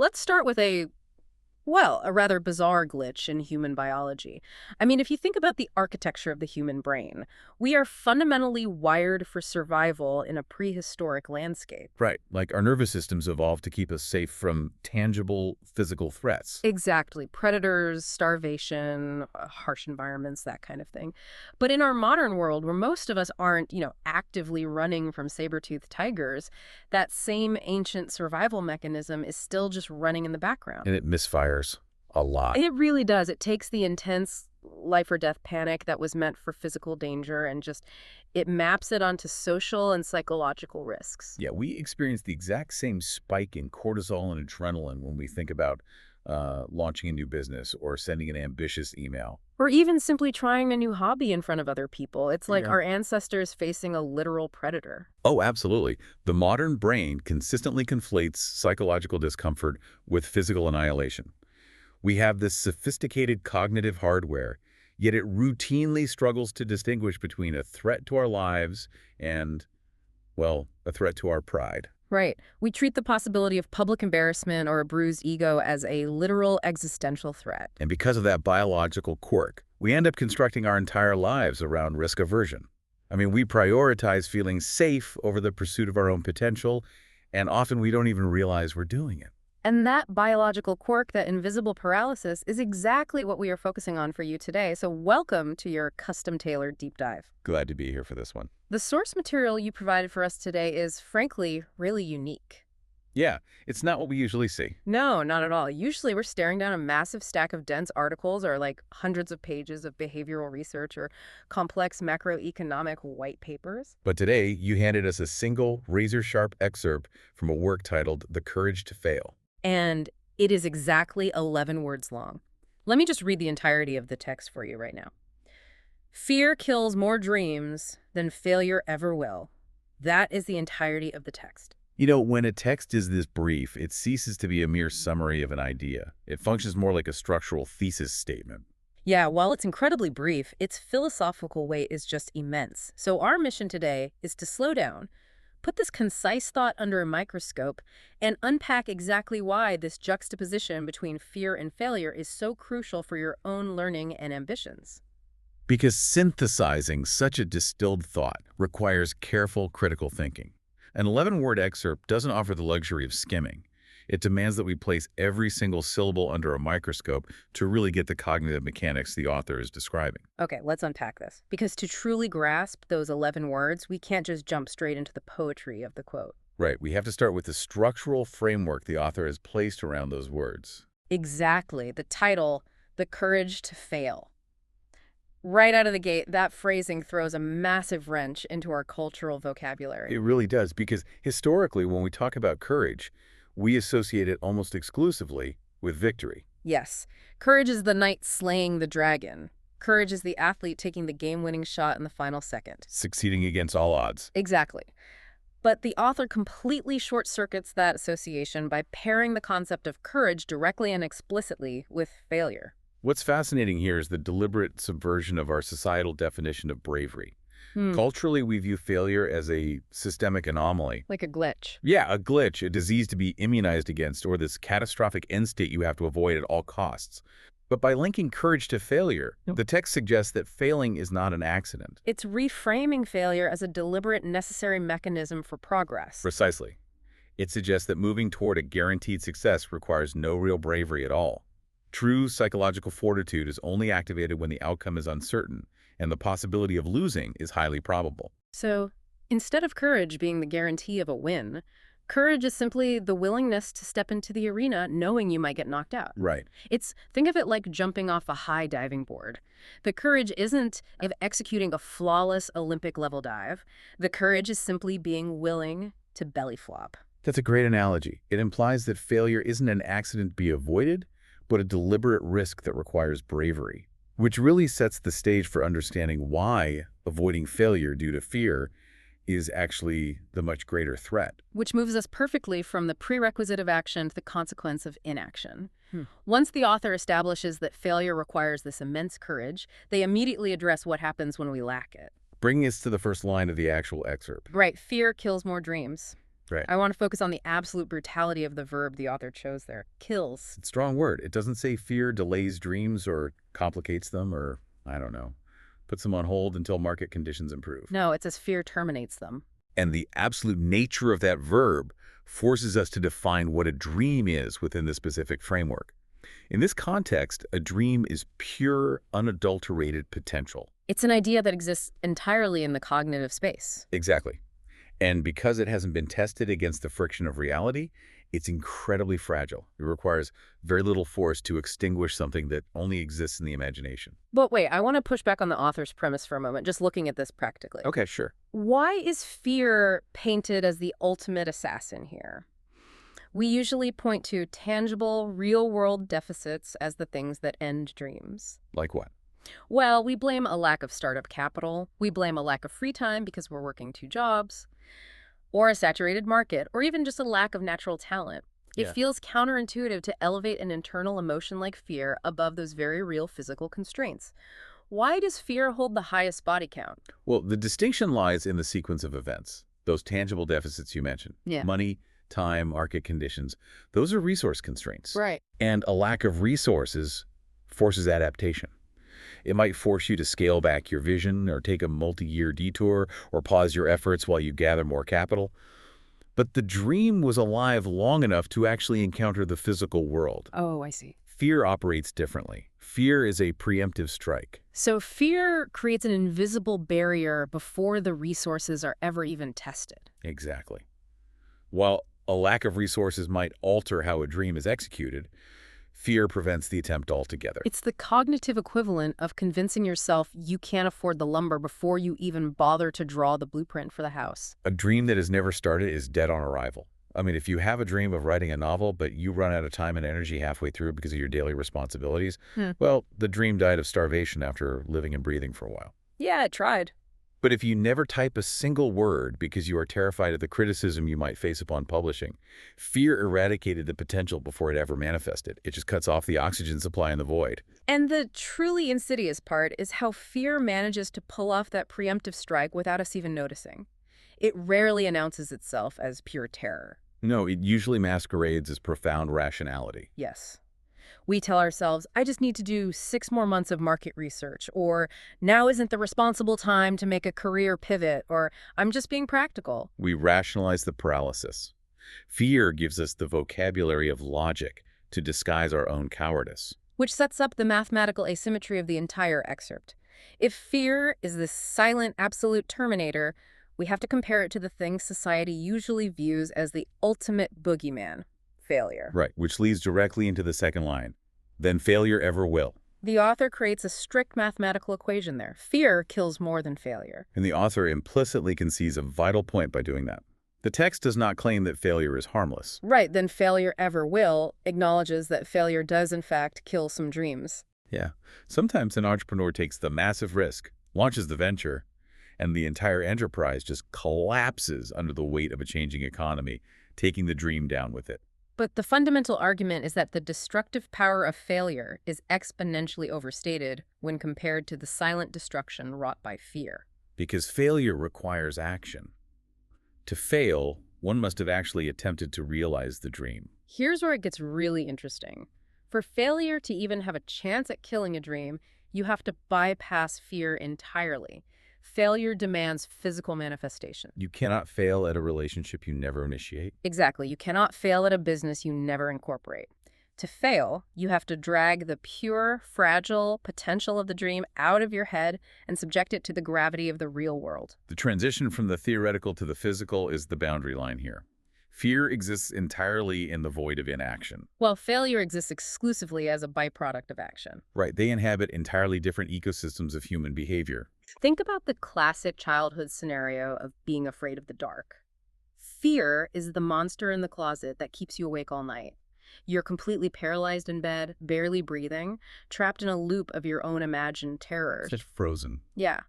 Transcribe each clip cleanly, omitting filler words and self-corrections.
Let's start with a rather bizarre glitch in human biology. I mean, if you think about the architecture of the human brain, we are fundamentally wired for survival in a prehistoric landscape. Right, like our nervous systems evolved to keep us safe from tangible physical threats. Exactly. Predators, starvation, harsh environments, that kind of thing. But in our modern world, where most of us aren't, actively running from saber-toothed tigers, that same ancient survival mechanism is still just running in the background. And it misfires a lot. It really does. It takes the intense life or death panic that was meant for physical danger and just it maps it onto social and psychological risks. Yeah, we experience the exact same spike in cortisol and adrenaline when we think about launching a new business or sending an ambitious email. Or even simply trying a new hobby in front of other people. It's like Yeah. our ancestors facing a literal predator. Oh, absolutely. The modern brain consistently conflates psychological discomfort with physical annihilation. We have this sophisticated cognitive hardware, yet it routinely struggles to distinguish between a threat to our lives and, well, a threat to our pride. Right. We treat the possibility of public embarrassment or a bruised ego as a literal existential threat. And because of that biological quirk, we end up constructing our entire lives around risk aversion. I mean, we prioritize feeling safe over the pursuit of our own potential, and often we don't even realize we're doing it. And that biological quirk, that invisible paralysis, is exactly what we are focusing on for you today. So welcome to your custom-tailored deep dive. Glad to be here for this one. The source material you provided for us today is, frankly, really unique. Yeah, it's not what we usually see. No, not at all. Usually we're staring down a massive stack of dense articles or like hundreds of pages of behavioral research or complex macroeconomic white papers. But today, you handed us a single, razor-sharp excerpt from a work titled The Courage to Fail. And it is exactly 11 words long. Let me just read the entirety of the text for you right now. Fear kills more dreams than failure ever will. That is the entirety of the text. You know, when a text is this brief, it ceases to be a mere summary of an idea. It functions more like a structural thesis statement. Yeah, while it's incredibly brief, its philosophical weight is just immense. So our mission today is to slow down, put this concise thought under a microscope, and unpack exactly why this juxtaposition between fear and failure is so crucial for your own learning and ambitions. Because synthesizing such a distilled thought requires careful, critical thinking. An 11-word excerpt doesn't offer the luxury of skimming. It demands that we place every single syllable under a microscope to really get the cognitive mechanics the author is describing. Okay, let's unpack this. Because to truly grasp those 11 words, we can't just jump straight into the poetry of the quote. Right, we have to start with the structural framework the author has placed around those words. Exactly. The title, The Courage to Fail. Right out of the gate, that phrasing throws a massive wrench into our cultural vocabulary. It really does, because historically, when we talk about courage, we associate it almost exclusively with victory. Yes. Courage is the knight slaying the dragon. Courage is the athlete taking the game-winning shot in the final second. Succeeding against all odds. Exactly. But the author completely short-circuits that association by pairing the concept of courage directly and explicitly with failure. What's fascinating here is the deliberate subversion of our societal definition of bravery. Culturally, we view failure as a systemic anomaly. Like a glitch. Yeah, a glitch, a disease to be immunized against, or this catastrophic end state you have to avoid at all costs. But by linking courage to failure, the text suggests that failing is not an accident. It's reframing failure as a deliberate, necessary mechanism for progress. Precisely. It suggests that moving toward a guaranteed success requires no real bravery at all. True psychological fortitude is only activated when the outcome is uncertain, and the possibility of losing is highly probable. So, instead of courage being the guarantee of a win, courage is simply the willingness to step into the arena knowing you might get knocked out. Right. Think of it like jumping off a high diving board. The courage isn't of executing a flawless Olympic-level dive. The courage is simply being willing to belly flop. That's a great analogy. It implies that failure isn't an accident to be avoided, but a deliberate risk that requires bravery, which really sets the stage for understanding why avoiding failure due to fear is actually the much greater threat. Which moves us perfectly from the prerequisite of action to the consequence of inaction. Once the author establishes that failure requires this immense courage, they immediately address what happens when we lack it. Bringing us to the first line of the actual excerpt. Right, fear kills more dreams. Right. I want to focus on the absolute brutality of the verb the author chose there. Kills. It's a strong word. It doesn't say fear delays dreams or complicates them or, I don't know, puts them on hold until market conditions improve. No, it says fear terminates them. And the absolute nature of that verb forces us to define what a dream is within the specific framework. In this context, a dream is pure, unadulterated potential. It's an idea that exists entirely in the cognitive space. Exactly. And because it hasn't been tested against the friction of reality, it's incredibly fragile. It requires very little force to extinguish something that only exists in the imagination. But wait, I want to push back on the author's premise for a moment, just looking at this practically. Okay, sure. Why is fear painted as the ultimate assassin here? We usually point to tangible, real-world deficits as the things that end dreams. Like what? Well, we blame a lack of startup capital, we blame a lack of free time because we're working 2 jobs, or a saturated market, or even just a lack of natural talent. It Yeah. feels counterintuitive to elevate an internal emotion like fear above those very real physical constraints. Why does fear hold the highest body count? Well, the distinction lies in the sequence of events. Those tangible deficits you mentioned. Yeah. Money, time, market conditions. Those are resource constraints. Right. And a lack of resources forces adaptation. It might force you to scale back your vision or take a multi-year detour or pause your efforts while you gather more capital. But the dream was alive long enough to actually encounter the physical world. Oh, I see. Fear operates differently. Fear is a preemptive strike. So fear creates an invisible barrier before the resources are ever even tested. Exactly. While a lack of resources might alter how a dream is executed, fear prevents the attempt altogether. It's the cognitive equivalent of convincing yourself you can't afford the lumber before you even bother to draw the blueprint for the house. A dream that has never started is dead on arrival. I mean, if you have a dream of writing a novel, but you run out of time and energy halfway through because of your daily responsibilities, well, the dream died of starvation after living and breathing for a while. Yeah, I tried. But if you never type a single word because you are terrified of the criticism you might face upon publishing, fear eradicated the potential before it ever manifested. It just cuts off the oxygen supply in the void. And the truly insidious part is how fear manages to pull off that preemptive strike without us even noticing. It rarely announces itself as pure terror. No, it usually masquerades as profound rationality. Yes. We tell ourselves, I just need to do 6 more months of market research, or now isn't the responsible time to make a career pivot, or I'm just being practical. We rationalize the paralysis. Fear gives us the vocabulary of logic to disguise our own cowardice. Which sets up the mathematical asymmetry of the entire excerpt. If fear is this silent, absolute terminator, we have to compare it to the thing society usually views as the ultimate boogeyman, failure. Right, which leads directly into the second line. Then failure ever will. The author creates a strict mathematical equation there. Fear kills more than failure. And the author implicitly concedes a vital point by doing that. The text does not claim that failure is harmless. Right, then failure ever will acknowledges that failure does in fact kill some dreams. Yeah, sometimes an entrepreneur takes the massive risk, launches the venture, and the entire enterprise just collapses under the weight of a changing economy, taking the dream down with it. But the fundamental argument is that the destructive power of failure is exponentially overstated when compared to the silent destruction wrought by fear. Because failure requires action. To fail, one must have actually attempted to realize the dream. Here's where it gets really interesting. For failure to even have a chance at killing a dream, you have to bypass fear entirely. Failure demands physical manifestation. You cannot fail at a relationship you never initiate. Exactly. You cannot fail at a business you never incorporate. To fail, you have to drag the pure, fragile potential of the dream out of your head and subject it to the gravity of the real world. The transition from the theoretical to the physical is the boundary line here. Fear exists entirely in the void of inaction. While failure exists exclusively as a byproduct of action. Right, they inhabit entirely different ecosystems of human behavior. Think about the classic childhood scenario of being afraid of the dark. Fear is the monster in the closet that keeps you awake all night. You're completely paralyzed in bed, barely breathing, trapped in a loop of your own imagined terrors. Just frozen. Yeah.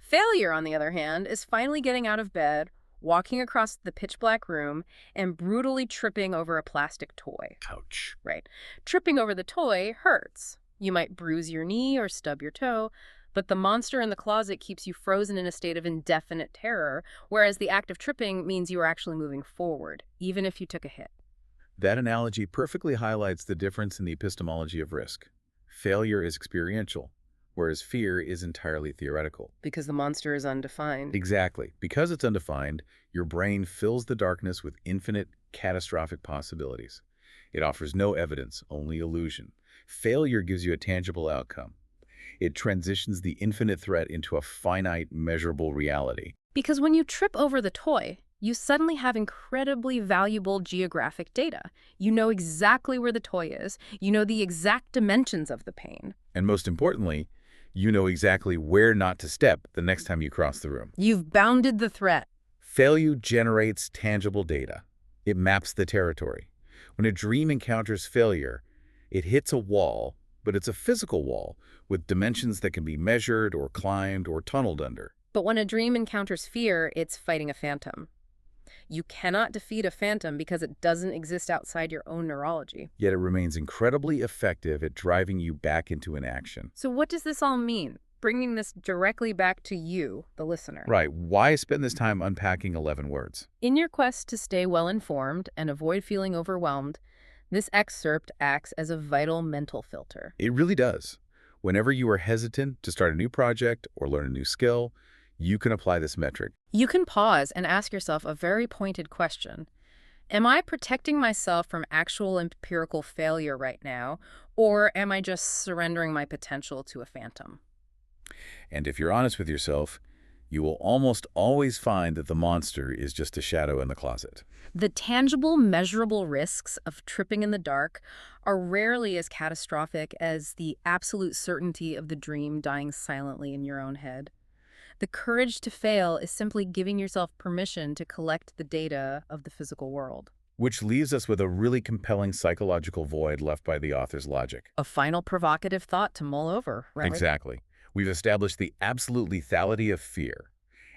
Failure, on the other hand, is finally getting out of bed, walking across the pitch-black room, and brutally tripping over a plastic toy. Ouch. Right. Tripping over the toy hurts. You might bruise your knee or stub your toe, But the monster in the closet keeps you frozen in a state of indefinite terror, whereas the act of tripping means you are actually moving forward, even if you took a hit. That analogy perfectly highlights the difference in the epistemology of risk. Failure is experiential, whereas fear is entirely theoretical. Because the monster is undefined. Exactly. Because it's undefined, your brain fills the darkness with infinite, catastrophic possibilities. It offers no evidence, only illusion. Failure gives you a tangible outcome. It transitions the infinite threat into a finite, measurable reality. Because when you trip over the toy, you suddenly have incredibly valuable geographic data. You know exactly where the toy is. You know the exact dimensions of the pain. And most importantly, you know exactly where not to step the next time you cross the room. You've bounded the threat. Failure generates tangible data. It maps the territory. When a dream encounters failure, it hits a wall, but it's a physical wall with dimensions that can be measured or climbed or tunneled under. But when a dream encounters fear, it's fighting a phantom. You cannot defeat a phantom because it doesn't exist outside your own neurology. Yet it remains incredibly effective at driving you back into inaction. So what does this all mean? Bringing this directly back to you, the listener. Right. Why spend this time unpacking 11 words? In your quest to stay well-informed and avoid feeling overwhelmed, this excerpt acts as a vital mental filter. It really does. Whenever you are hesitant to start a new project or learn a new skill, you can apply this metric. You can pause and ask yourself a very pointed question. Am I protecting myself from actual empirical failure right now, or am I just surrendering my potential to a phantom? And if you're honest with yourself, you will almost always find that the monster is just a shadow in the closet. The tangible, measurable risks of tripping in the dark are rarely as catastrophic as the absolute certainty of the dream dying silently in your own head. The courage to fail is simply giving yourself permission to collect the data of the physical world. Which leaves us with a really compelling psychological void left by the author's logic. A final provocative thought to mull over, right? Exactly. We've established the absolute lethality of fear,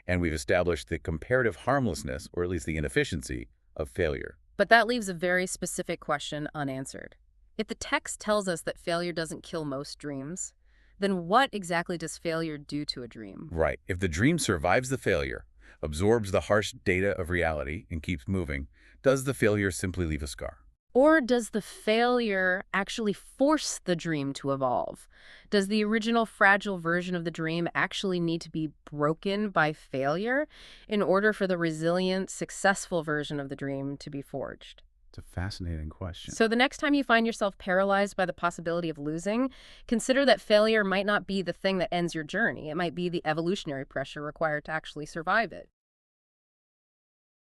and we've established the comparative harmlessness, or at least the inefficiency, of failure. But that leaves a very specific question unanswered. If the text tells us that failure doesn't kill most dreams, then what exactly does failure do to a dream? Right. If the dream survives the failure, absorbs the harsh data of reality, and keeps moving, does the failure simply leave a scar? Or does the failure actually force the dream to evolve? Does the original fragile version of the dream actually need to be broken by failure in order for the resilient, successful version of the dream to be forged? It's a fascinating question. So the next time you find yourself paralyzed by the possibility of losing, consider that failure might not be the thing that ends your journey. It might be the evolutionary pressure required to actually survive it.